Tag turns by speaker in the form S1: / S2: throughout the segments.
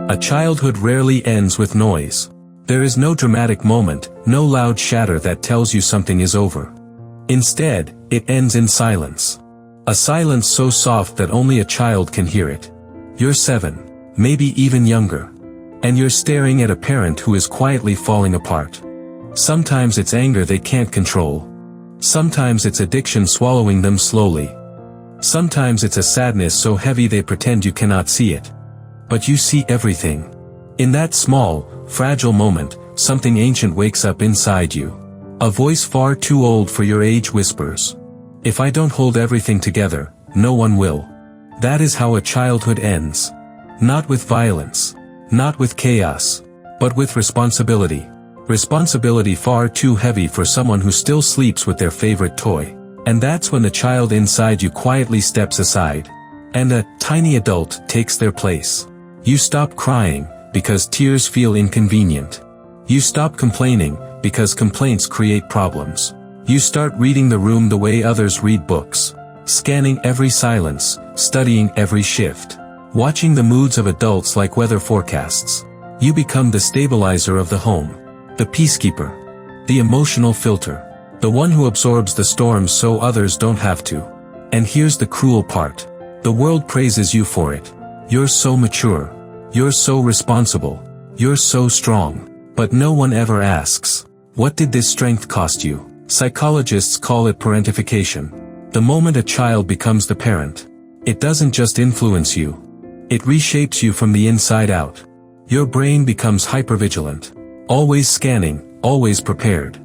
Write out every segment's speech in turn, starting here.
S1: A childhood rarely ends with noise. There is no dramatic moment, no loud shatter that tells you something is over. Instead, it ends in silence. A silence so soft that only a child can hear it. You're 7, maybe even younger. And you're staring at a parent who is quietly falling apart. Sometimes it's anger they can't control. Sometimes it's addiction swallowing them slowly. Sometimes it's a sadness so heavy they pretend you cannot see it. But you see everything. In that small, fragile moment, something ancient wakes up inside you. A voice far too old for your age whispers, "If I don't hold everything together, no one will." That is how a childhood ends. Not with violence. Not with chaos. But with responsibility. Responsibility far too heavy for someone who still sleeps with their favorite toy. And that's when the child inside you quietly steps aside. And a tiny adult takes their place. You stop crying, because tears feel inconvenient. You stop complaining, because complaints create problems. You start reading the room the way others read books. Scanning every silence, studying every shift. Watching the moods of adults like weather forecasts. You become the stabilizer of the home. The peacekeeper. The emotional filter. The one who absorbs the storms so others don't have to. And here's the cruel part. The world praises you for it. You're so mature. You're so responsible. You're so strong. But no one ever asks, what did this strength cost you? Psychologists call it parentification. The moment a child becomes the parent, it doesn't just influence you. It reshapes you from the inside out. Your brain becomes hypervigilant. Always scanning, always prepared.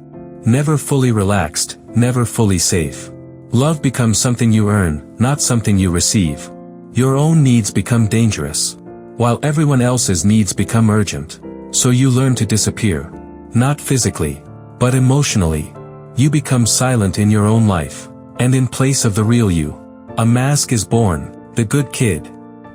S1: Never fully relaxed, never fully safe. Love becomes something you earn, not something you receive. Your own needs become dangerous, while everyone else's needs become urgent. So you learn to disappear. Not physically, but emotionally. You become silent in your own life. And in place of the real you, a mask is born. The good kid.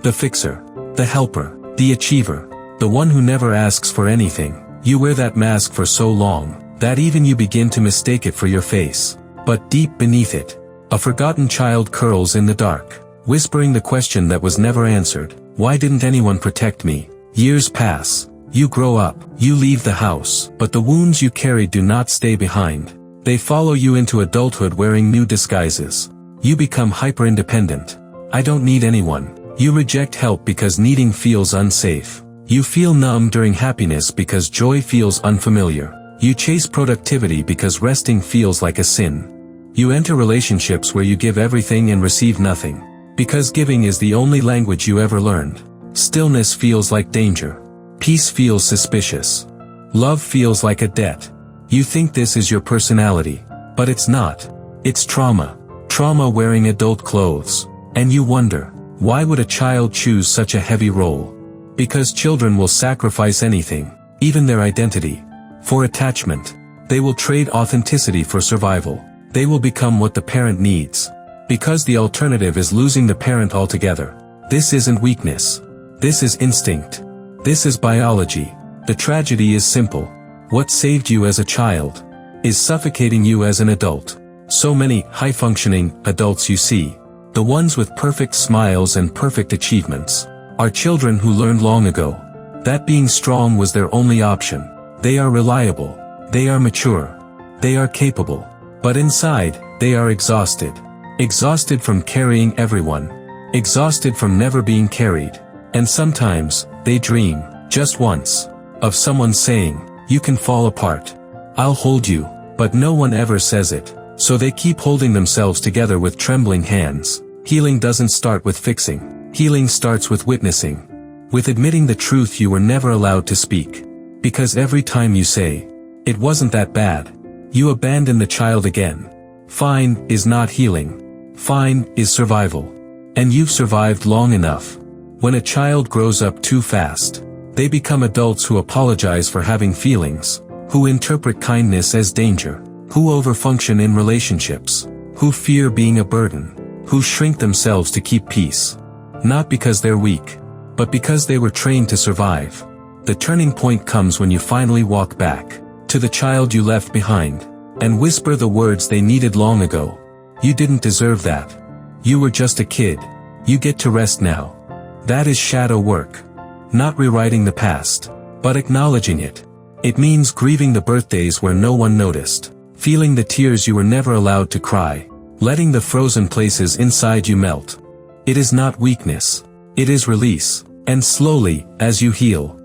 S1: The fixer. The helper. The achiever. The one who never asks for anything. You wear that mask for so long, that even you begin to mistake it for your face. But deep beneath it, a forgotten child curls in the dark, whispering the question that was never answered. Why didn't anyone protect me? Years pass. You grow up, you leave the house, but the wounds you carried do not stay behind. They follow you into adulthood wearing new disguises. You become hyper-independent. I don't need anyone. You reject help because needing feels unsafe. You feel numb during happiness because joy feels unfamiliar. You chase productivity because resting feels like a sin. You enter relationships where you give everything and receive nothing, because giving is the only language you ever learned. Stillness feels like danger. Peace feels suspicious. Love feels like a debt. You think this is your personality, but it's not. It's trauma. Trauma wearing adult clothes. And you wonder, why would a child choose such a heavy role? Because children will sacrifice anything, even their identity, for attachment. They will trade authenticity for survival. They will become what the parent needs, because the alternative is losing the parent altogether. This isn't weakness. This is instinct. This is biology. The tragedy is simple. What saved you as a child is suffocating you as an adult. So many high-functioning adults you see, the ones with perfect smiles and perfect achievements, are children who learned long ago that being strong was their only option. They are reliable. They are mature. They are capable. But inside, they are exhausted. Exhausted from carrying everyone. Exhausted from never being carried. And sometimes, they dream, just once, of someone saying, "You can fall apart. I'll hold you." But no one ever says it. So they keep holding themselves together with trembling hands. Healing doesn't start with fixing. Healing starts with witnessing. With admitting the truth you were never allowed to speak. Because every time you say, "It wasn't that bad," you abandon the child again. Fine is not healing. Fine is survival. And you've survived long enough. When a child grows up too fast, they become adults who apologize for having feelings, who interpret kindness as danger, who overfunction in relationships, who fear being a burden, who shrink themselves to keep peace. Not because they're weak, but because they were trained to survive. The turning point comes when you finally walk back to the child you left behind, and whisper the words they needed long ago. You didn't deserve that. You were just a kid. You get to rest now. That is shadow work. not rewriting the past, but acknowledging it. It means grieving the birthdays where no one noticed, feeling the tears you were never allowed to cry, letting the frozen places inside you melt. It is not weakness. It is release. And slowly, as you heal,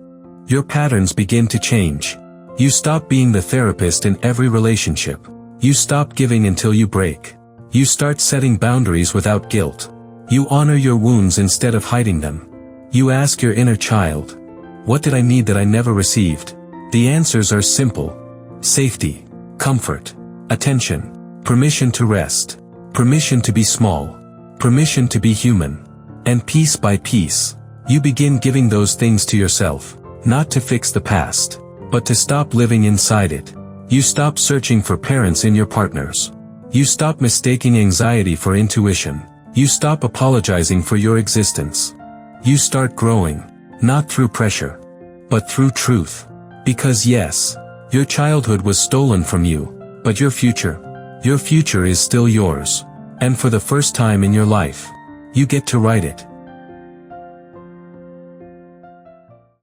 S1: your patterns begin to change. You stop being the therapist in every relationship. You stop giving until you break. You start setting boundaries without guilt. You honor your wounds instead of hiding them. You ask your inner child, what did I need that I never received? The answers are simple. Safety, comfort, attention, permission to rest, permission to be small, permission to be human. And piece by piece, you begin giving those things to yourself, not to fix the past, but to stop living inside it. You stop searching for parents in your partners. You stop mistaking anxiety for intuition. You stop apologizing for your existence. You start growing, not through pressure, but through truth. Because yes, your childhood was stolen from you, but your future is still yours. And for the first time in your life, you get to write it.